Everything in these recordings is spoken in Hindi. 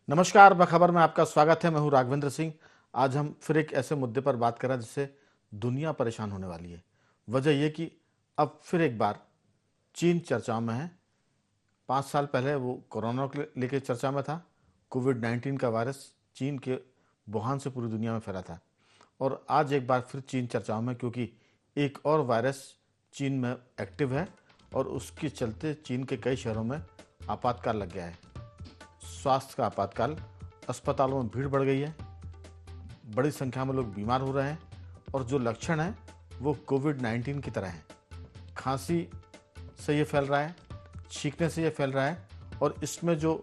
नमस्कार, बखबर में आपका स्वागत है। मैं हूं राघवेंद्र सिंह। आज हम फिर एक ऐसे मुद्दे पर बात कर रहे हैं जिससे दुनिया परेशान होने वाली है। वजह यह कि अब फिर एक बार चीन चर्चाओं में है। 5 साल पहले वो कोरोना को लेकर चर्चा में था। कोविड-19 का वायरस चीन के वुहान से पूरी दुनिया में फैला था और आज एक बार फिर चीन चर्चाओं में, क्योंकि एक और वायरस चीन में एक्टिव है और उसके चलते चीन के कई शहरों में आपातकाल लग गया है। स्वास्थ्य का आपातकाल, अस्पतालों में भीड़ बढ़ गई है, बड़ी संख्या में लोग बीमार हो रहे हैं और जो लक्षण हैं वो कोविड-19 की तरह हैं। खांसी से ये फैल रहा है, छींकने से ये फैल रहा है और इसमें जो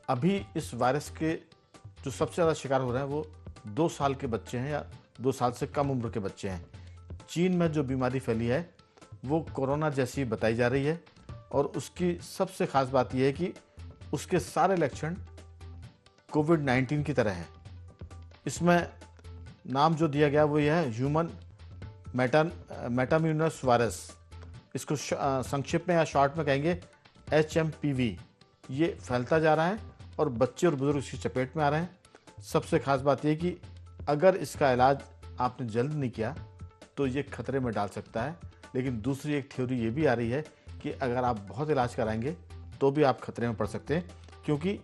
अभी इस वायरस के जो सबसे ज़्यादा शिकार हो रहे हैं वो 2 साल के बच्चे हैं या 2 साल से कम उम्र के बच्चे हैं। चीन में जो बीमारी फैली है वो कोरोना जैसी बताई जा रही है और उसकी सबसे खास बात यह है कि उसके सारे लक्षण कोविड-19 की तरह है। इसमें नाम जो दिया गया वो यह है ह्यूमन मेटाम्यूनस वायरस। इसको संक्षिप्त में या शॉर्ट में कहेंगे HMPV। ये फैलता जा रहा है और बच्चे और बुजुर्ग इसकी चपेट में आ रहे हैं। सबसे खास बात यह कि अगर इसका इलाज आपने जल्द नहीं किया तो ये खतरे में डाल सकता है। लेकिन दूसरी एक थ्योरी ये भी आ रही है कि अगर आप बहुत इलाज कराएंगे तो भी आप खतरे में पड़ सकते हैं, क्योंकि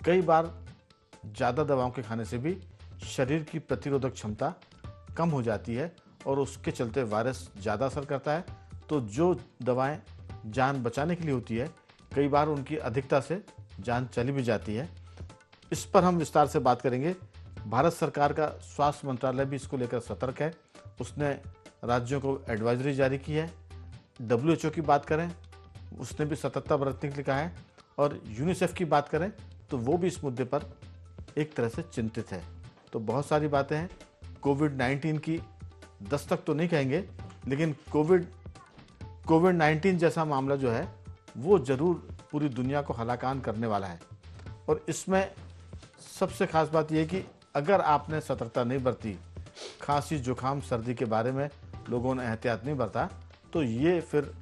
कई बार ज़्यादा दवाओं के खाने से भी शरीर की प्रतिरोधक क्षमता कम हो जाती है और उसके चलते वायरस ज़्यादा असर करता है। तो जो दवाएं जान बचाने के लिए होती है, कई बार उनकी अधिकता से जान चली भी जाती है। इस पर हम विस्तार से बात करेंगे। भारत सरकार का स्वास्थ्य मंत्रालय भी इसको लेकर सतर्क है। उसने राज्यों को एडवाइजरी जारी की है। WHO की बात करें, उसने भी सतर्कता बरतने के लिए कहा है और यूनिसेफ की बात करें तो वो भी इस मुद्दे पर एक तरह से चिंतित है। तो बहुत सारी बातें हैं। कोविड-19 की दस्तक तो नहीं कहेंगे, लेकिन कोविड-19 जैसा मामला जो है वो ज़रूर पूरी दुनिया को हलाकान करने वाला है। और इसमें सबसे खास बात यह है कि अगर आपने सतर्कता नहीं बरती, खांसी जुकाम सर्दी के बारे में लोगों ने एहतियात नहीं बरता, तो ये फिर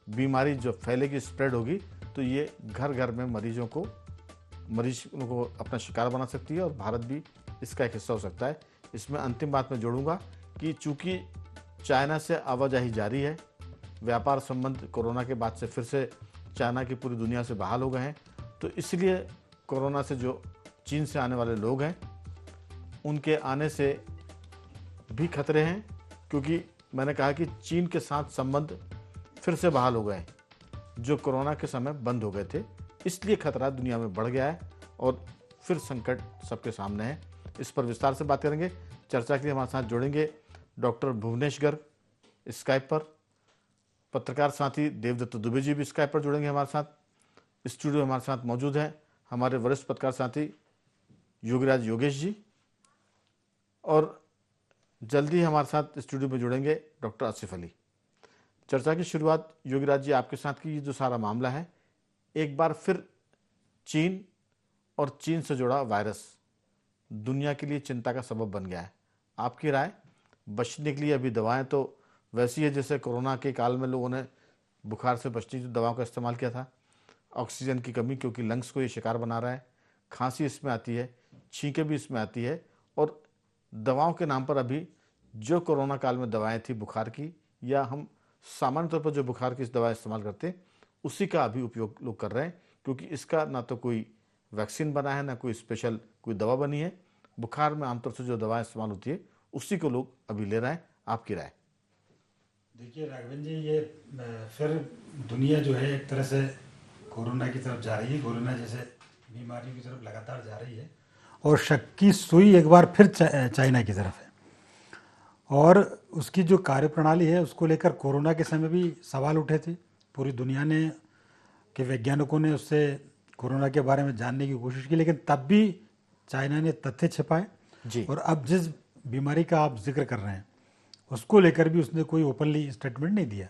बीमारी जो फैलेगी, स्प्रेड होगी, तो ये घर घर में मरीज को अपना शिकार बना सकती है और भारत भी इसका एक हिस्सा हो सकता है। इसमें अंतिम बात मैं जोड़ूंगा कि चूंकि चाइना से आवाजाही जारी है, व्यापार संबंध कोरोना के बाद से फिर से चाइना की पूरी दुनिया से बहाल हो गए हैं, तो इसलिए कोरोना से जो चीन से आने वाले लोग हैं उनके आने से भी खतरे हैं, क्योंकि मैंने कहा कि चीन के साथ संबंध फिर से बहाल हो गए जो कोरोना के समय बंद हो गए थे। इसलिए खतरा दुनिया में बढ़ गया है और फिर संकट सबके सामने है। इस पर विस्तार से बात करेंगे। चर्चा के लिए हमारे साथ जुड़ेंगे डॉक्टर भुवनेश गर्ग स्काइप पर, पत्रकार साथी देवदत्त दुबे जी भी स्काइप पर जुड़ेंगे हमारे साथ। स्टूडियो में हमारे साथ मौजूद हैं हमारे वरिष्ठ पत्रकार साथी योगीराज योगेश जी और जल्दी हमारे साथ स्टूडियो में जुड़ेंगे डॉक्टर आसिफ अली। चर्चा की शुरुआत योगीराज जी आपके साथ की। जो सारा मामला है, एक बार फिर चीन और चीन से जुड़ा वायरस दुनिया के लिए चिंता का सबब बन गया है। आपकी राय? बचने के लिए अभी दवाएं तो वैसी है जैसे कोरोना के काल में लोगों ने बुखार से बचने की दवाओं का इस्तेमाल किया था। ऑक्सीजन की कमी, क्योंकि लंग्स को ये शिकार बना रहा है, खांसी इसमें आती है, छींकें भी इसमें आती है और दवाओं के नाम पर अभी जो कोरोना काल में दवाएं थी बुखार की, या हम सामान्य तौर पर जो बुखार की दवा इस्तेमाल करते हैं, उसी का अभी उपयोग लोग कर रहे हैं, क्योंकि इसका ना तो कोई वैक्सीन बना है ना कोई स्पेशल कोई दवा बनी है। बुखार में आमतौर से जो दवा इस्तेमाल होती है उसी को लोग अभी ले रहे हैं। आपकी राय? देखिए राघवेंद्र जी, ये फिर दुनिया जो है एक तरह से कोरोना की तरफ जा रही है, कोरोना जैसे बीमारियों की तरफ लगातार जा रही है और शक की सुई एक बार फिर चाइना की तरफ है। और उसकी जो कार्यप्रणाली है उसको लेकर कोरोना के समय भी सवाल उठे थे। पूरी दुनिया ने के वैज्ञानिकों ने उससे कोरोना के बारे में जानने की कोशिश की, लेकिन तब भी चाइना ने तथ्य छिपाए जी। और अब जिस बीमारी का आप जिक्र कर रहे हैं उसको लेकर भी उसने कोई ओपनली स्टेटमेंट नहीं दिया।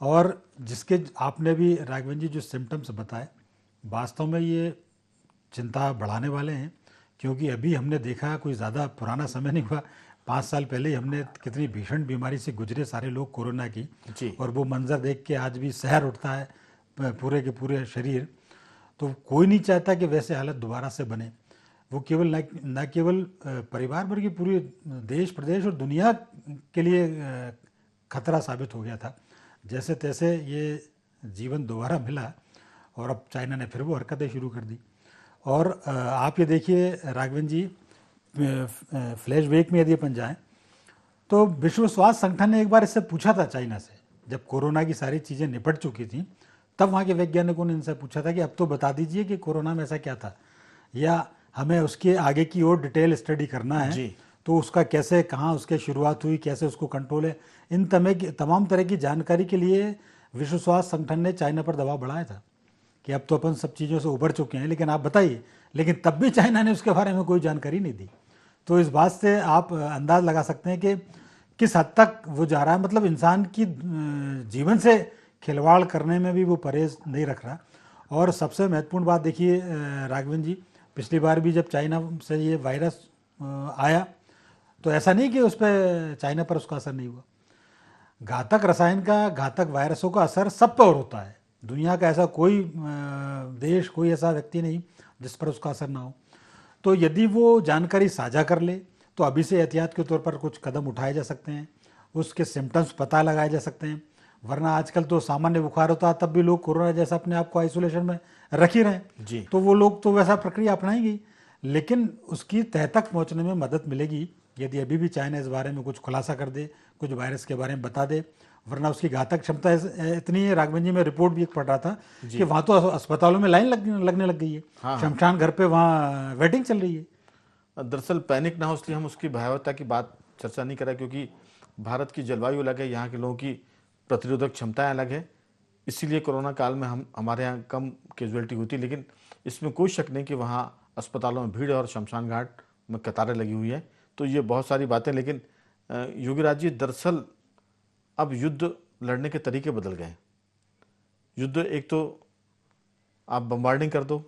और जिसके आपने भी राघवेंद्र जी जो सिम्टम्स बताए, वास्तव में ये चिंता बढ़ाने वाले हैं, क्योंकि अभी हमने देखा कोई ज़्यादा पुराना समय नहीं हुआ, 5 साल पहले ही हमने कितनी भीषण बीमारी से गुजरे सारे लोग कोरोना की, और वो मंजर देख के आज भी सहर उठता है पूरे के पूरे शरीर। तो कोई नहीं चाहता कि वैसे हालत दोबारा से बने। वो केवल न केवल परिवार बल्कि पूरे देश प्रदेश और दुनिया के लिए खतरा साबित हो गया था। जैसे तैसे ये जीवन दोबारा मिला और अब चाइना ने फिर वो हरकतें शुरू कर दी। और आप ये देखिए राघवन जी, फ्लैशबैक में यदि अपन जाएं तो विश्व स्वास्थ्य संगठन ने एक बार इससे पूछा था चाइना से, जब कोरोना की सारी चीज़ें निपट चुकी थी, तब वहाँ के वैज्ञानिकों ने इनसे पूछा था कि अब तो बता दीजिए कि कोरोना में ऐसा क्या था, या हमें उसके आगे की और डिटेल स्टडी करना है जी। तो उसका कैसे, कहाँ उसके शुरुआत हुई, कैसे उसको कंट्रोल है, इन तमाम तरह की जानकारी के लिए विश्व स्वास्थ्य संगठन ने चाइना पर दबाव बढ़ाया था कि अब तो अपन सब चीज़ों से उबर चुके हैं, लेकिन आप बताइए। लेकिन तब भी चाइना ने उसके बारे में कोई जानकारी नहीं दी। तो इस बात से आप अंदाज़ लगा सकते हैं कि किस हद तक वो जा रहा है। मतलब इंसान की जीवन से खिलवाड़ करने में भी वो परहेज नहीं रख रहा। और सबसे महत्वपूर्ण बात देखिए राघवन जी, पिछली बार भी जब चाइना से ये वायरस आया तो ऐसा नहीं कि उस पर चाइना पर उसका असर नहीं हुआ। घातक रसायन का, घातक वायरसों का असर सब पर होता है। दुनिया का ऐसा कोई देश, कोई ऐसा व्यक्ति नहीं जिस पर उसका असर ना हो। तो यदि वो जानकारी साझा कर ले तो अभी से एहतियात के तौर पर कुछ कदम उठाए जा सकते हैं, उसके सिम्टम्स पता लगाए जा सकते हैं। वरना आजकल तो सामान्य बुखार होता है तब भी लोग कोरोना जैसा अपने आप को आइसोलेशन में रख ही रहे हैं। जी। तो वो लोग तो वैसा प्रक्रिया अपनाएंगे, लेकिन उसकी तह तक पहुँचने में मदद मिलेगी यदि अभी भी चाइना इस बारे में कुछ खुलासा कर दे, कुछ वायरस के बारे में बता दे। वरना उसकी घातक क्षमता इतनी है राघवन जी, मैं रिपोर्ट भी एक पढ़ रहा था कि वहाँ तो अस्पतालों में लाइन लगने लग गई है। हाँ। शमशान घर पे वहाँ वेटिंग चल रही है। दरअसल पैनिक ना हो इसलिए हम उसकी भयावहता की बात चर्चा नहीं करें, क्योंकि भारत की जलवायु अलग है, यहाँ के लोगों की प्रतिरोधक क्षमताएं अलग है, इसीलिए कोरोना काल में हमारे यहाँ कम कैजुअलिटी होती है। लेकिन इसमें कोई शक नहीं कि वहाँ अस्पतालों में भीड़ और शमशान घाट में कतारें लगी हुई है। तो ये बहुत सारी बातें। लेकिन योगीराज जी, दरअसल अब युद्ध लड़ने के तरीके बदल गए। युद्ध एक तो आप बम्बार्डिंग कर दो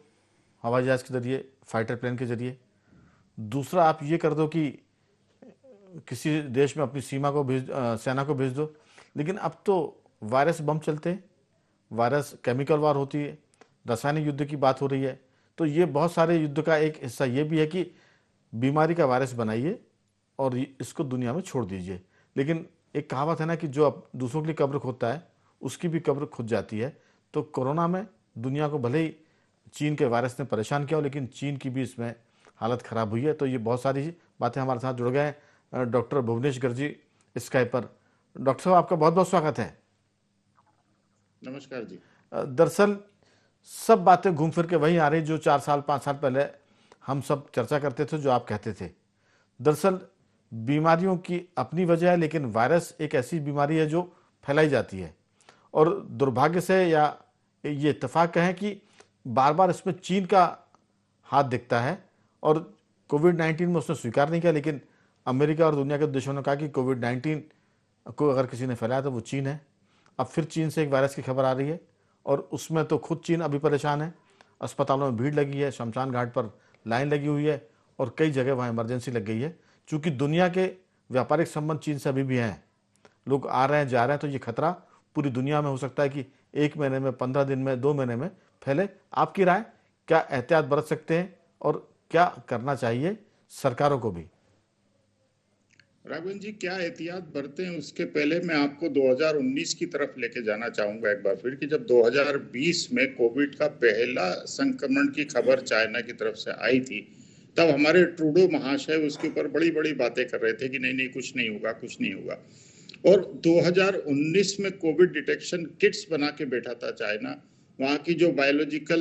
हवाई जहाज़ के जरिए, फाइटर प्लेन के जरिए। दूसरा आप ये कर दो कि किसी देश में अपनी सेना को भेज दो। लेकिन अब तो वायरस बम चलते हैं, वायरस केमिकल वार होती है, रासायनिक युद्ध की बात हो रही है। तो ये बहुत सारे युद्ध का एक हिस्सा ये भी है कि बीमारी का वायरस बनाइए और इसको दुनिया में छोड़ दीजिए। लेकिन एक कहावत है ना कि जो अब दूसरों के लिए कब्र खोदता है उसकी भी कब्र खुद जाती है। तो कोरोना में दुनिया को भले ही चीन के वायरस ने परेशान किया हो, लेकिन चीन की भी इसमें हालत ख़राब हुई है। तो ये बहुत सारी बातें हमारे साथ जुड़ गए हैं डॉक्टर भुवनेश गर्ग जी स्काइप पर। डॉक्टर साहब, आपका बहुत बहुत स्वागत है। नमस्कार जी। दरअसल सब बातें घूम फिर के वही आ रही जो 4 साल 5 साल पहले हम सब चर्चा करते थे, जो आप कहते थे। दरअसल बीमारियों की अपनी वजह है, लेकिन वायरस एक ऐसी बीमारी है जो फैलाई जाती है। और दुर्भाग्य से या ये इत्तेफाक कहें कि बार बार इसमें चीन का हाथ दिखता है। और कोविड-19 में उसने स्वीकार नहीं किया, लेकिन अमेरिका और दुनिया के देशों ने कहा कि कोविड-19 को अगर किसी ने फैलाया तो वो चीन है। अब फिर चीन से एक वायरस की खबर आ रही है और उसमें तो खुद चीन अभी परेशान है। अस्पतालों में भीड़ लगी है, शमशान घाट पर लाइन लगी हुई है और कई जगह वहाँ इमरजेंसी लग गई है। चूँकि दुनिया के व्यापारिक संबंध चीन से अभी भी हैं, लोग आ रहे हैं जा रहे हैं, तो ये खतरा पूरी दुनिया में हो सकता है कि 1 महीने में, 15 दिन में, 2 महीने में फैले। आपकी राय, क्या एहतियात बरत सकते हैं और क्या करना चाहिए सरकारों को भी? राघवन जी, क्या एहतियात बरतें उसके पहले मैं आपको 2019 की तरफ लेके जाना चाहूंगा एक बार फिर, कि जब 2020 में कोविड का पहला संक्रमण की खबर चाइना की तरफ से आई थी, तब हमारे ट्रूडो महाशय उसके ऊपर बड़ी बड़ी बातें कर रहे थे कि नहीं नहीं कुछ नहीं होगा, कुछ नहीं होगा। और 2019 में कोविड डिटेक्शन किट्स बना के बैठा था चाइना। वहाँ की जो बायोलॉजिकल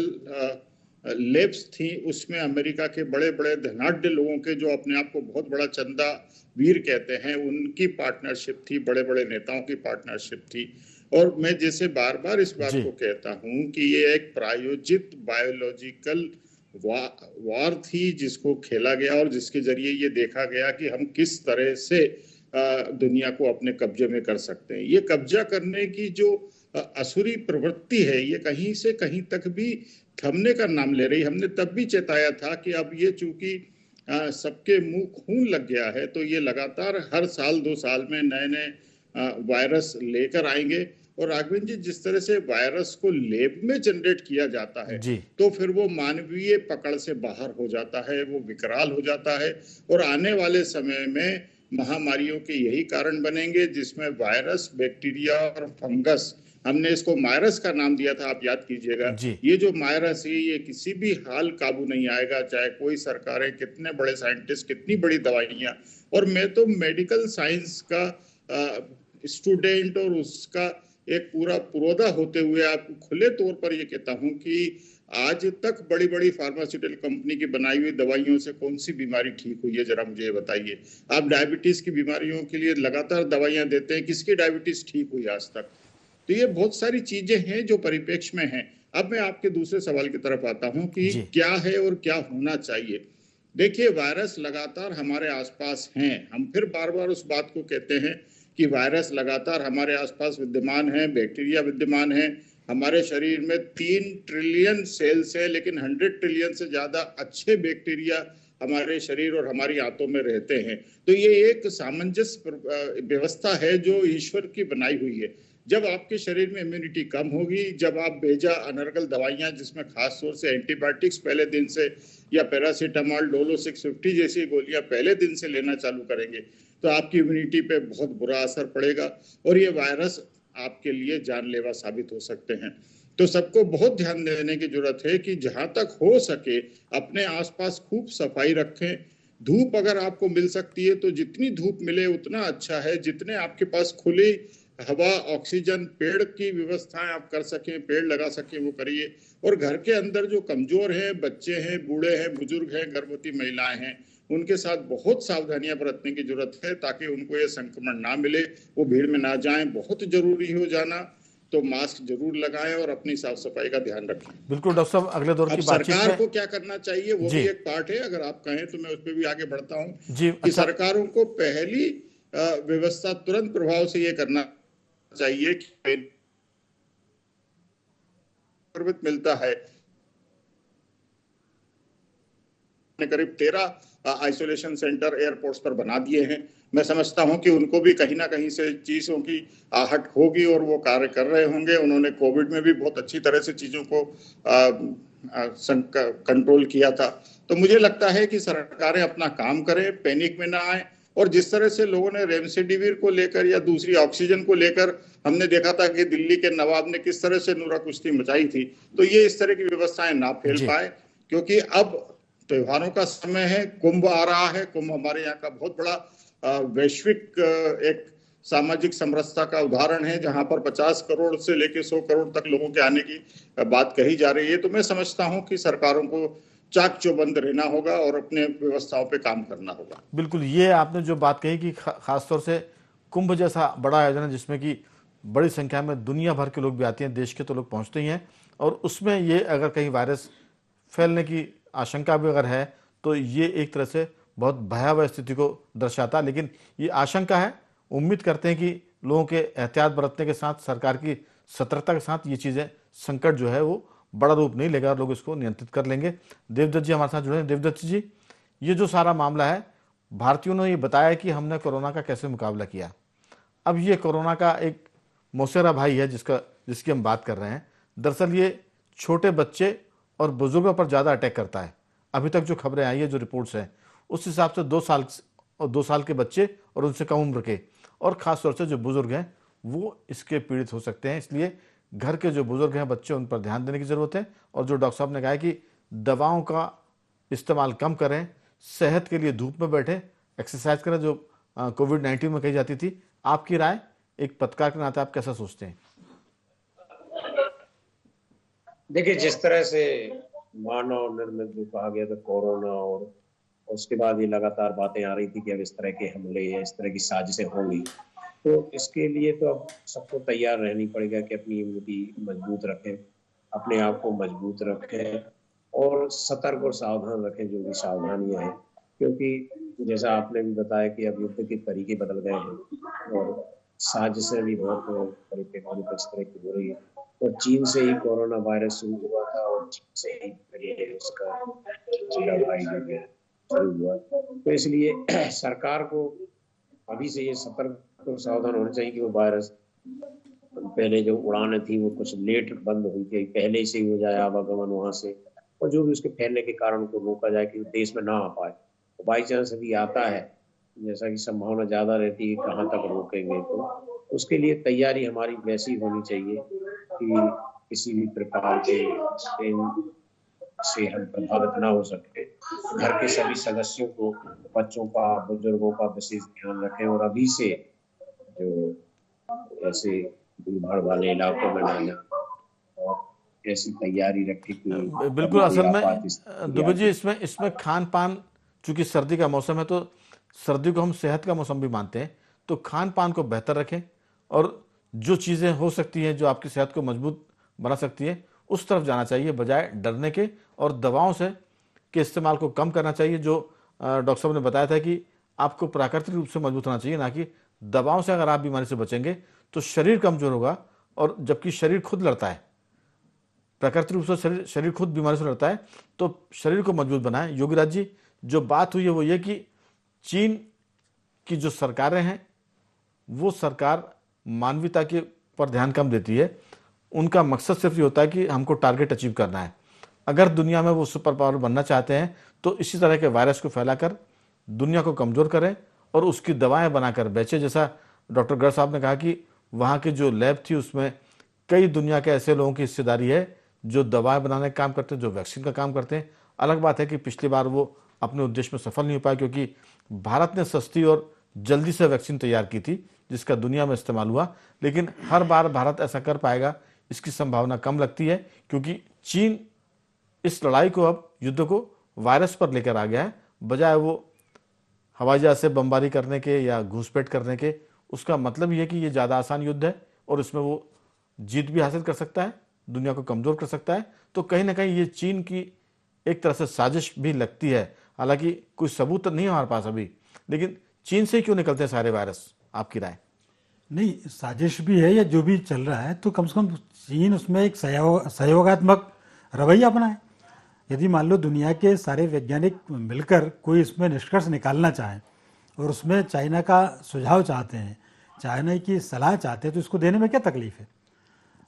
लैब्स थी उसमें अमेरिका के बड़े बड़े धनाढ्य लोगों के, जो अपने आप को बहुत बड़ा चंदा वीर कहते हैं, उनकी पार्टनरशिप थी, बड़े बड़े नेताओं की पार्टनरशिप थी। और मैं जैसे बार बार इस बात को कहता हूं कि ये एक प्रायोजित बायोलॉजिकल वार थी जिसको खेला गया और जिसके जरिए ये देखा गया कि हम किस तरह से दुनिया को अपने कब्जे में कर सकते हैं। ये कब्जा करने की जो असुरी प्रवृत्ति है, ये कहीं से कहीं तक भी थमने का नाम ले रही। हमने तब भी चेताया था कि अब ये चूंकि सबके मुंह खून लग गया है, तो ये लगातार हर साल 2 साल में नए नए वायरस लेकर आएंगे और राघवेंद्र जी, जिस तरह से वायरस को लैब में जनरेट किया जाता है, जी तो फिर वो मानवीय पकड़ से बाहर हो जाता है, वो विकराल हो जाता है और आने वाले समय में महामारियों के यही कारण बनेंगे, जिसमें वायरस, बैक्टीरिया और फंगस, हमने इसको मायरस का नाम दिया था, आप याद कीजिएगा। जी ये जो मायरस है, ये किसी भी हाल काबू नहीं आएगा, चाहे कोई सरकारें, कितने बड़े साइंटिस्ट, कितनी बड़ी दवाइयां। और मैं तो मेडिकल साइंस का स्टूडेंट और उसका एक पूरा पुरोधा होते हुए आपको खुले तौर पर ये कहता हूं कि आज तक बड़ी बड़ी फार्मास्यूटिकल कंपनी की बनाई हुई दवाइयों से कौन सी बीमारी ठीक हुई है, जरा मुझे बताइए। आप डायबिटीज की बीमारियों के लिए लगातार दवाइयां देते हैं, किसकी डायबिटीज ठीक हुई आज तक? तो ये बहुत सारी चीजें हैं जो परिप्रेक्ष्य में हैं। अब मैं आपके दूसरे सवाल की तरफ आता हूं कि जी क्या है और क्या होना चाहिए। देखिए, वायरस लगातार हमारे आसपास हैं, हम फिर बार बार उस बात को कहते हैं कि वायरस लगातार हमारे आसपास विद्यमान है, बैक्टीरिया विद्यमान है। हमारे शरीर में 3 ट्रिलियन सेल्स है, लेकिन 100 ट्रिलियन से ज्यादा अच्छे बैक्टीरिया हमारे शरीर और हमारी आंतों में रहते हैं। तो ये एक सामंजस्य व्यवस्था है जो ईश्वर की बनाई हुई है। जब आपके शरीर में इम्यूनिटी कम होगी, जब आप बेजा अनर्गल दवाइयां, जिसमें खास तौर से एंटीबायोटिक्स पहले दिन से, या पैरासीटामोल, डोलो 650 जैसी गोलियां पहले दिन से लेना चालू करेंगे, तो आपकी इम्यूनिटी पे बहुत बुरा असर पड़ेगा और ये वायरस आपके लिए जानलेवा साबित हो सकते हैं। तो सबको बहुत ध्यान देने की जरूरत है कि जहां तक हो सके अपने आसपास खूब सफाई रखें। धूप अगर आपको मिल सकती है तो जितनी धूप मिले उतना अच्छा है। जितने आपके पास खुली हवा, ऑक्सीजन, पेड़ की व्यवस्थाएं आप कर सकें, पेड़ लगा सकें, वो करिए। और घर के अंदर जो कमजोर हैं, बच्चे हैं, बूढ़े हैं, बुजुर्ग हैं, गर्भवती महिलाएं हैं, उनके साथ बहुत सावधानियां बरतने की जरूरत है ताकि उनको ये संक्रमण ना मिले, वो भीड़ में ना जाएं। बहुत जरूरी हो जाना तो मास्क जरूर लगाएं और अपनी साफ सफाई का ध्यान रखें। बिल्कुल डॉक्टर साहब, अगले दौर अब की बातचीत सरकार में को क्या करना चाहिए वो जी भी एक पार्ट है, अगर आप कहें तो मैं उस पर भी आगे बढ़ता हूं जी कि अच्छा सरकारों को पहली व्यवस्था तुरंत प्रभाव से ये करना चाहिए कि संक्रमित मिलता है, करीब 13 आइसोलेशन सेंटर एयरपोर्ट्स पर बना दिए हैं। मैं समझता हूं कि उनको भी कहीं ना कहीं से चीजों की आहट होगी और वो कार्य कर रहे होंगे। उन्होंने कोविड में भी बहुत अच्छी तरह से चीजों को कंट्रोल किया था। तो मुझे लगता है कि सरकारें अपना काम करें, पैनिक में ना आए। और जिस तरह से लोगों ने रेमडेसिविर को लेकर या दूसरी ऑक्सीजन को लेकर, हमने देखा था कि दिल्ली के नवाब ने किस तरह से नूरा कुश्ती मचाई थी, तो ये इस तरह की व्यवस्थाएं ना फैल जी पाए। क्योंकि अब त्योहारों का समय है, कुंभ आ रहा है। कुंभ हमारे यहाँ का बहुत बड़ा वैश्विक एक सामाजिक समरसता का उदाहरण है, जहां पर 50 करोड़ से लेकर 100 करोड़ तक लोगों के आने की बात कही जा रही है। तो मैं समझता हूं कि सरकारों को चाक चौबंद रहना होगा और अपने व्यवस्थाओं पे काम करना होगा। बिल्कुल, ये आपने जो बात कही कि खासतौर से कुंभ जैसा बड़ा आयोजन है जिसमें कि बड़ी संख्या में दुनिया भर के लोग भी आते हैं, देश के तो लोग पहुंचते ही हैं, और उसमें ये अगर कहीं वायरस फैलने की आशंका भी अगर है तो ये एक तरह से बहुत भयावह स्थिति को दर्शाता है। लेकिन ये आशंका है, उम्मीद करते हैं कि लोगों के एहतियात बरतने के साथ, सरकार की सतर्कता के साथ ये चीज़ें, संकट जो है वो बड़ा रूप नहीं लेगा और लोग इसको नियंत्रित कर लेंगे। देवदत्त जी हमारे साथ जुड़े हैं। देवदत्त जी, ये जो सारा मामला है, भारतीयों ने ये बताया कि हमने कोरोना का कैसे मुकाबला किया। अब ये कोरोना का एक मौसेरा भाई है जिसकी हम बात कर रहे हैं। दरअसल ये छोटे बच्चे और बुजुर्गों पर ज़्यादा अटैक करता है। अभी तक जो खबरें आई है, जो रिपोर्ट्स हैं, उस हिसाब से 2 साल के बच्चे और उनसे कम उम्र के, और ख़ास तौर से जो बुजुर्ग हैं, वो इसके पीड़ित हो सकते हैं। इसलिए घर के जो बुजुर्ग हैं, बच्चे, उन पर ध्यान देने की ज़रूरत है। और जो डॉक्टर साहब ने कहा है कि दवाओं का इस्तेमाल कम करें, सेहत के लिए धूप में बैठे, एक्सरसाइज करें, जो कोविड-19 में कही जाती थी। आपकी राय एक पत्रकार के नाते आप कैसा सोचते हैं? देखिए, जिस तरह से मानव निर्मित जो कहा गया था कोरोना, और उसके बाद ये लगातार बातें आ रही थी कि अब इस तरह के हमले या इस तरह की साजिशें होंगी, तो इसके लिए तो अब सबको तैयार रहनी पड़ेगा कि अपनी इम्यूनिटी मजबूत रखें, अपने आप को मजबूत रखें और सतर्क और सावधान रखें जो भी सावधानियां हैं। क्योंकि जैसा आपने भी बताया कि अब युद्ध के तरीके बदल गए हैं और साजिशें भी बहुत बड़े पैमाने पर इस तरह की हो रही है। और चीन से ही कोरोना वायरस शुरू हुआ था और चीन से ही फिर उसका चीरा भाई जो है शुरू हुआ। तो इसलिए सरकार को अभी से ये सतर्क और सावधान होना चाहिए कि वो वायरस पहले जो उड़ानें थी वो कुछ लेट बंद हुई थी, पहले से ही हो जाए आवागमन वहाँ से, और जो भी उसके फैलने के कारण को रोका जाए कि देश में ना आ पाए। तो बाई चांस अभी आता है, जैसा कि संभावना ज़्यादा रहती है, कहाँ तक रोकेंगे, तो उसके लिए तैयारी हमारी वैसी होनी चाहिए कि किसी भी प्रकार के इन से हम प्रभावित ना हो सके। घर के सभी सदस्यों को, बच्चों का, बुजुर्गों का विशेष ध्यान रखें, और अभी से जो ऐसे भीड़ भाड़ वाले इलाकों में ना जाए, और ऐसी तैयारी रखें कि कभी बिल्कुल। कोई असल में आपात स्थिति दुबे जी, आती। इसमें इसमें खान पान, चूंकि सर्दी का मौसम है तो सर्दी को हम सेहत का मौसम भी मानते हैं, तो खान पान को बेहतर रखें और जो चीज़ें हो सकती हैं जो आपकी सेहत को मजबूत बना सकती है उस तरफ जाना चाहिए, बजाय डरने के। और दवाओं से के इस्तेमाल को कम करना चाहिए। जो डॉक्टर साहब ने बताया था कि आपको प्राकृतिक रूप से मजबूत होना चाहिए, ना कि दवाओं से। अगर आप बीमारी से बचेंगे तो शरीर कमजोर होगा, और जबकि शरीर खुद लड़ता है, प्राकृतिक रूप से शरीर खुद बीमारी से लड़ता है, तो शरीर को मजबूत बनाएं। योगीराज जी, जो बात हुई है वो ये कि चीन की जो सरकारें हैं वो सरकार मानवीयता के पर ध्यान कम देती है। उनका मकसद सिर्फ ये होता है कि हमको टारगेट अचीव करना है। अगर दुनिया में वो सुपर पावर बनना चाहते हैं तो इसी तरह के वायरस को फैलाकर दुनिया को कमजोर करें और उसकी दवाएं बनाकर बेचें। जैसा डॉक्टर गर्ग साहब ने कहा कि वहाँ की जो लैब थी उसमें कई दुनिया के ऐसे लोगों की हिस्सेदारी है जो दवाएं बनाने का काम करते हैं, जो वैक्सीन का काम करते हैं। अलग बात है कि पिछली बार वो अपने उद्देश्य में सफल नहीं हो पाया, क्योंकि भारत ने सस्ती और जल्दी से वैक्सीन तैयार की थी जिसका दुनिया में इस्तेमाल हुआ। लेकिन हर बार भारत ऐसा कर पाएगा इसकी संभावना कम लगती है, क्योंकि चीन इस लड़ाई को, अब युद्ध को वायरस पर लेकर आ गया है, बजाय वो हवाई जहाज से बमबारी करने के या घुसपैठ करने के। उसका मतलब ये है कि ये ज़्यादा आसान युद्ध है और इसमें वो जीत भी हासिल कर सकता है, दुनिया को कमज़ोर कर सकता है। तो कहीं ना कहीं ये चीन की एक तरह से साजिश भी लगती है। हालांकि कोई सबूत नहीं है हमारे पास अभी, लेकिन चीन से क्यों निकलते हैं सारे वायरस, आपकी राय? नहीं, साजिश भी है या जो भी चल रहा है, तो कम से कम चीन उसमें एक सहयोगात्मक रवैया अपनाए। यदि मान लो दुनिया के सारे वैज्ञानिक मिलकर कोई इसमें निष्कर्ष निकालना चाहें और उसमें चाइना का सुझाव चाहते हैं, चाइना की सलाह चाहते हैं, तो इसको देने में क्या तकलीफ है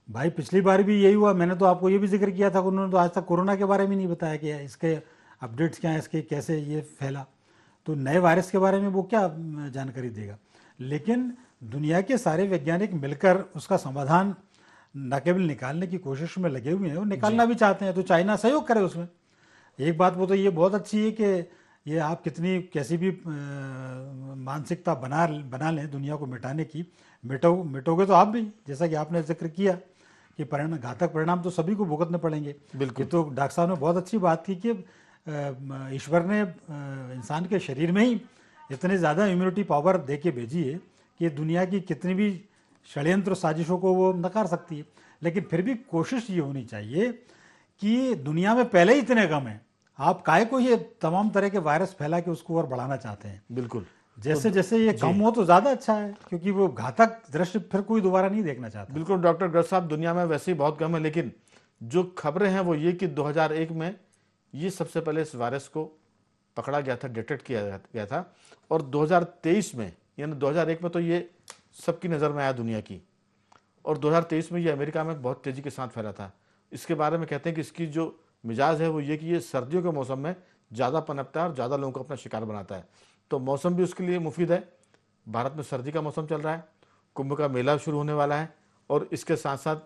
भाई? पिछली बार भी यही हुआ। मैंने तो आपको ये भी जिक्र किया था कि उन्होंने तो आज तक कोरोना के बारे में नहीं बताया कि इसके अपडेट्स क्या हैं, इसके कैसे ये फैला। तो नए वायरस के बारे में वो क्या जानकारी देगा? लेकिन दुनिया के सारे वैज्ञानिक मिलकर उसका समाधान न केवल निकालने की कोशिश में लगे हुए हैं, वो निकालना भी चाहते हैं, तो चाइना सहयोग करे उसमें। एक बात वो तो ये बहुत अच्छी है कि ये आप कितनी कैसी भी मानसिकता बना लें दुनिया को मिटाने की, मिटोगे तो आप भी, जैसा कि आपने जिक्र किया कि परिणाम, घातक परिणाम तो सभी को भुगतने पड़ेंगे। बिल्कुल। ये तो डॉक्टर साहब ने बहुत अच्छी बात की कि ईश्वर ने इंसान के शरीर में ही इतने ज़्यादा इम्यूनिटी पावर दे के भेजी है कि दुनिया की कितनी भी षड्यंत्र साजिशों को वो नकार सकती है। लेकिन फिर भी कोशिश ये होनी चाहिए कि दुनिया में पहले ही इतने कम हैं, आप काहे को ये तमाम तरह के वायरस फैला के उसको और बढ़ाना चाहते हैं? बिल्कुल। जैसे जैसे ये कम हो तो ज़्यादा अच्छा है, क्योंकि वो घातक दृश्य फिर कोई दोबारा नहीं देखना चाहता। बिल्कुल डॉक्टर गर्ग साहब, दुनिया में वैसे ही बहुत कम है, लेकिन जो खबरें हैं वो ये कि 2001 में ये सबसे पहले इस वायरस को पकड़ा गया था, डिटेक्ट किया गया था। और 2023 में, यानी 2001 में तो ये सबकी नज़र में आया दुनिया की, और 2023 में ये अमेरिका में बहुत तेज़ी के साथ फैला था। इसके बारे में कहते हैं कि इसकी जो मिजाज है वो ये कि ये सर्दियों के मौसम में ज़्यादा पनपता है और ज़्यादा लोगों को अपना शिकार बनाता है। तो मौसम भी उसके लिए मुफीद है। भारत में सर्दी का मौसम चल रहा है, कुंभ का मेला शुरू होने वाला है, और इसके साथ साथ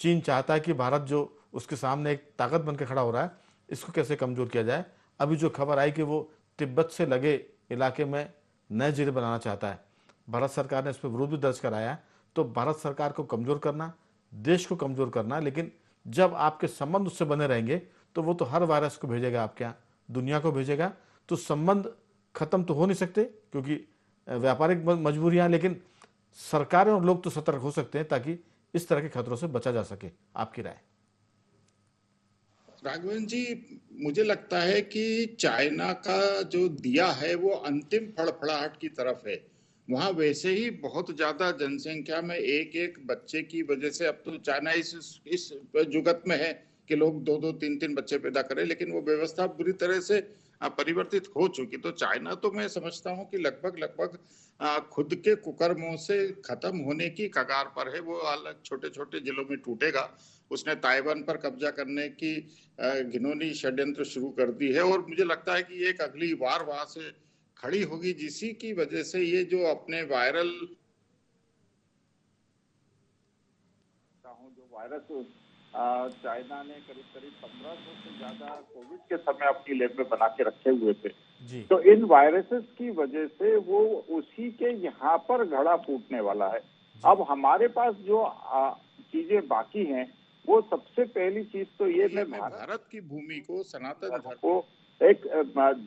चीन चाहता है कि भारत जो उसके सामने एक ताकत बन के खड़ा हो रहा है, इसको कैसे कमज़ोर किया जाए। अभी जो खबर आई कि वो तिब्बत से लगे इलाके में नए जिले बनाना चाहता है, भारत सरकार ने इस पर विरोध भी दर्ज कराया है। तो भारत सरकार को कमज़ोर करना, देश को कमज़ोर करना, लेकिन जब आपके संबंध उससे बने रहेंगे तो वो तो हर वायरस को भेजेगा, आपके यहाँ दुनिया को भेजेगा। तो संबंध खत्म तो हो नहीं सकते क्योंकि व्यापारिक मजबूरियां, लेकिन सरकारें और लोग तो सतर्क हो सकते हैं ताकि इस तरह के खतरों से बचा जा सके। आपकी राय? राघवन जी, मुझे लगता है कि चाइना का जो दिया है वो अंतिम फड़फड़ाहट की तरफ है। वहां वैसे ही बहुत ज्यादा जनसंख्या में एक एक बच्चे की वजह से, अब तो चाइना इस जुगत में है कि लोग 2-2 3-3 बच्चे पैदा करें, लेकिन वो व्यवस्था बुरी तरह से परिवर्तित हो चुकी। तो चाइना तो मैं समझता हूं कि लगभग लगभग खुद के कुकर्मों से खत्म होने की कगार पर है। वो अलग छोटे छोटे जिलों में टूटेगा। उसने ताइवान पर कब्जा करने की घिनौनी षड्यंत्र शुरू कर दी है, और मुझे लगता है कि एक अगली बार वहां से खड़ी होगी, जिसी की वजह से ये जो अपने वायरल जो वायरस चाइना ने करीब करीब 1500 से ज्यादा कोविड के समय अपनी लैब में बना के रखे हुए थे। जी तो इन वायरसेस की वजह से वो उसी के यहाँ पर घड़ा फूटने वाला है। अब हमारे पास जो चीजें बाकी हैं, वो सबसे पहली चीज तो ये मैं भारत की भूमि को, सनातन धर्म को एक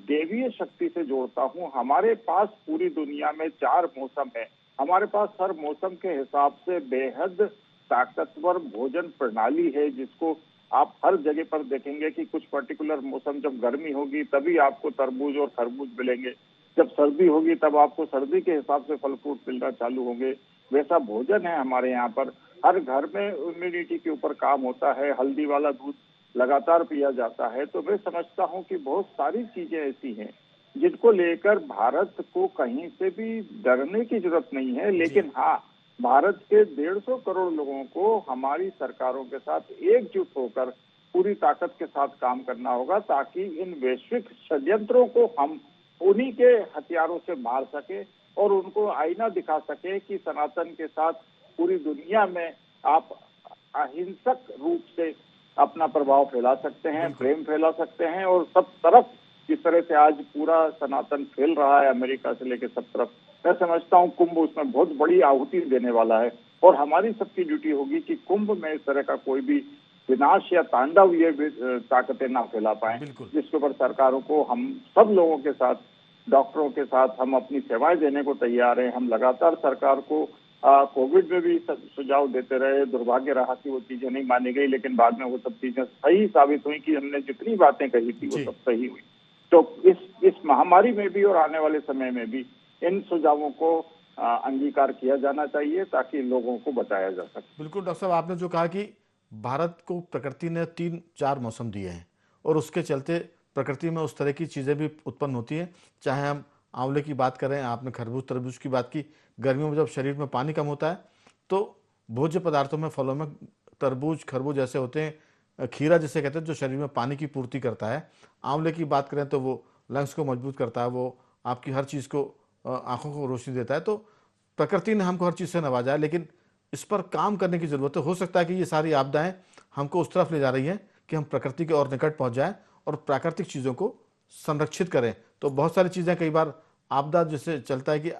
देवीय शक्ति से जोड़ता हूँ। हमारे पास पूरी दुनिया में 4 मौसम है। हमारे पास हर मौसम के हिसाब से बेहद ताकतवर भोजन प्रणाली है, जिसको आप हर जगह पर देखेंगे कि कुछ पर्टिकुलर मौसम, जब गर्मी होगी तभी आपको तरबूज और खरबूज मिलेंगे, जब सर्दी होगी तब आपको सर्दी के हिसाब से फल फ्रूट मिलना चालू होंगे। वैसा भोजन है हमारे यहाँ पर। हर घर में इम्यूनिटी के ऊपर काम होता है। हल्दी वाला दूध लगातार पिया जाता है। तो मैं समझता हूँ कि बहुत सारी चीजें ऐसी हैं जिनको लेकर भारत को कहीं से भी डरने की जरूरत नहीं है। लेकिन हाँ, भारत के 150 करोड़ लोगों को हमारी सरकारों के साथ एकजुट होकर पूरी ताकत के साथ काम करना होगा, ताकि इन वैश्विक षड्यंत्रों को हम उन्हीं के हथियारों से मार सके और उनको आईना दिखा सके कि सनातन के साथ पूरी दुनिया में आप अहिंसक रूप से अपना प्रभाव फैला सकते हैं, प्रेम फैला सकते हैं। और सब तरफ जिस तरह से आज पूरा सनातन फैल रहा है, अमेरिका से लेकर सब तरफ, मैं समझता हूँ कुंभ उसमें बहुत बड़ी आहुति देने वाला है। और हमारी सबकी ड्यूटी होगी कि कुंभ में इस तरह का कोई भी विनाश या तांडव ये ताकतें ना फैला पाए, जिसके ऊपर सरकारों को, हम सब लोगों के साथ, डॉक्टरों के साथ हम अपनी सेवाएं देने को तैयार हैं। हम लगातार सरकार को कोविड में भी सुझाव देते रहे। दुर्भाग्य रहा कि वो चीजें नहीं मानी गई, लेकिन बाद में वो सब चीजें सही साबित हुई कि हमने जितनी बातें कही थी वो सब सही हुई। तो इस महामारी में भी और आने वाले समय में भी इन सुझावों को अंगीकार किया जाना चाहिए, ताकि लोगों को बचाया जा सके। बिल्कुल डॉक्टर साहब, आपने जो कहा कि भारत को प्रकृति ने 3-4 मौसम दिए हैं और उसके चलते प्रकृति में उस तरह की चीज़ें भी उत्पन्न होती हैं। चाहे हम आंवले की बात करें, आपने खरबूज तरबूज की बात की। गर्मियों में जब शरीर में पानी कम होता है तो भोज्य पदार्थों में, फलों में तरबूज खरबूज ऐसे होते हैं, खीरा जिसे कहते हैं, जो शरीर में पानी की पूर्ति करता है। आंवले की बात करें तो वो लंग्स को मजबूत करता है, वो आपकी हर चीज़ को, आंखों को रोशनी देता है। तो प्रकृति ने हमको हर चीज़ से नवाजा है, लेकिन इस पर काम करने की ज़रूरत है। हो सकता है कि ये सारी आपदाएं हमको उस तरफ ले जा रही हैं कि हम प्रकृति के और निकट पहुंच जाएं और प्राकृतिक चीज़ों को संरक्षित करें। तो बहुत सारी चीज़ें, कई बार आपदा जैसे चलता है कि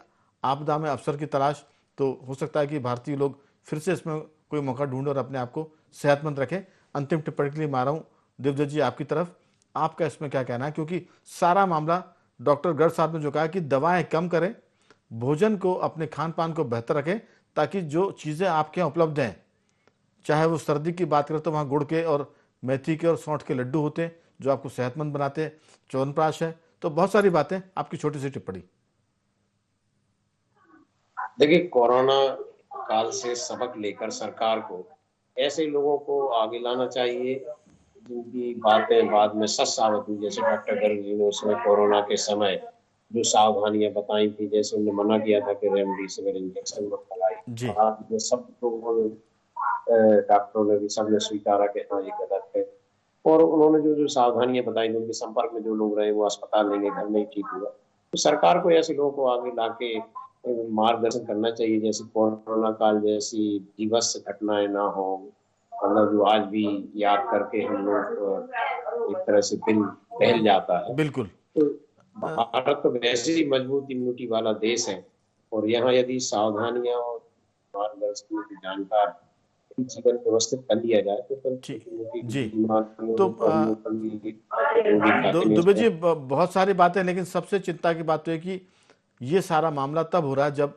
आपदा में अवसर की तलाश, तो हो सकता है कि भारतीय लोग फिर से इसमें कोई मौका ढूंढें और अपने आप को सेहतमंद रखें। अंतिम टिप्पणी के लिए मैं आ रहा हूँ दिव्यजीत जी आपकी तरफ, आपका इसमें क्या कहना है? क्योंकि सारा मामला डॉक्टर गर्ग साहब ने जो कहा कि दवाएं कम करें, भोजन को, अपने खान पान को बेहतर रखें, ताकि जो चीज़ें आपके यहाँ उपलब्ध हैं, चाहे वो सर्दी की बात करें तो वहाँ गुड़ के और मेथी के और सौंठ के लड्डू होते हैं जो आपको सेहतमंद बनाते हैं, च्यवनप्राश है। तो बहुत सारी बातें, आपकी छोटी सी टिप्पणी। देखिए, कोरोना काल से सबक लेकर सरकार को ऐसे लोगों को आगे लाना चाहिए जिनकी बातें बाद में सच साबित हुई। जैसे डॉक्टर गर्ग जी ने उसमें कोरोना के समय जो सावधानियां बताई थी, जैसे उन्होंने मना किया था कि रेमडेसिविर इंजेक्शन मत लगाइए, सब लोगों, डॉक्टरों ने भी, सबने स्वीकारा कि हाँ ये गलत है। और उन्होंने जो सावधानियां बताई, उनके संपर्क में जो लोग रहे वो अस्पताल नहीं, घर में ही ठीक हुआ। तो सरकार को ऐसे लोगों को आगे लाके मार्गदर्शन करना चाहिए, जैसे कोरोना काल जैसी विभत्स घटनाएं ना हो, मतलब जो आज भी याद करके हम लोग एक तरह से दिल बहल जाता है। बिल्कुल। तो भारत तो वैसे ही मजबूत इम्यूनिटी वाला देश है, और यहाँ यदि सावधानियां और मार्गदर्शन की जानकार जीवन व्यवस्थित कर लिया जाए तो जी। तो दुबे जी, बहुत सारी बातें, लेकिन सबसे चिंता की बात तो है कि ये सारा मामला तब हो रहा है जब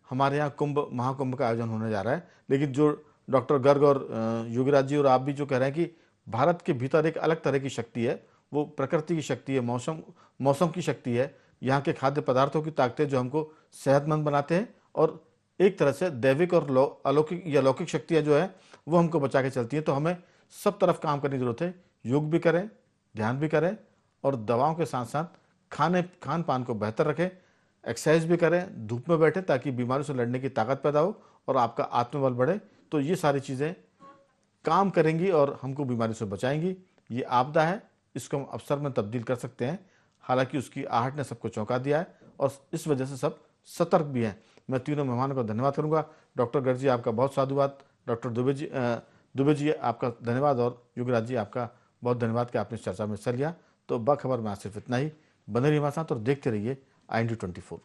हमारे यहाँ कुंभ, महाकुंभ का आयोजन होने जा रहा है। लेकिन जो डॉक्टर गर्ग और योगीराज जी और आप भी जो कह रहे हैं कि भारत के भीतर एक अलग तरह की शक्ति है, वो प्रकृति की शक्ति है, मौसम की शक्ति है, यहाँ के खाद्य पदार्थों की ताकतें जो हमको सेहतमंद बनाते हैं, और एक तरह से दैविक और अलौकिक या लौकिक शक्तियाँ जो है वो हमको बचा के चलती हैं। तो हमें सब तरफ काम करने की जरूरत है। योग भी करें, ध्यान भी करें, और दवाओं के साथ साथ खान पान को बेहतर रखें, एक्सरसाइज भी करें, धूप में बैठें ताकि बीमारियों से लड़ने की ताकत पैदा हो और आपका आत्मबल बढ़े। तो ये सारी चीज़ें काम करेंगी और हमको बीमारी से बचाएंगी। ये आपदा है, इसको हम अवसर में तब्दील कर सकते हैं। हालांकि उसकी आहट ने सबको चौंका दिया है और इस वजह से सब सतर्क भी हैं। मैं तीनों मेहमानों का धन्यवाद करूंगा। डॉक्टर गर्ग जी आपका बहुत साधुवाद, डॉक्टर दुबे जी आपका धन्यवाद और युगराज जी आपका बहुत धन्यवाद कि आपने इस चर्चा में हिस्सा लिया। तो बखबर में आज सिर्फ इतना ही। बने रहिए हमारे साथ और देखते रहिए IND24।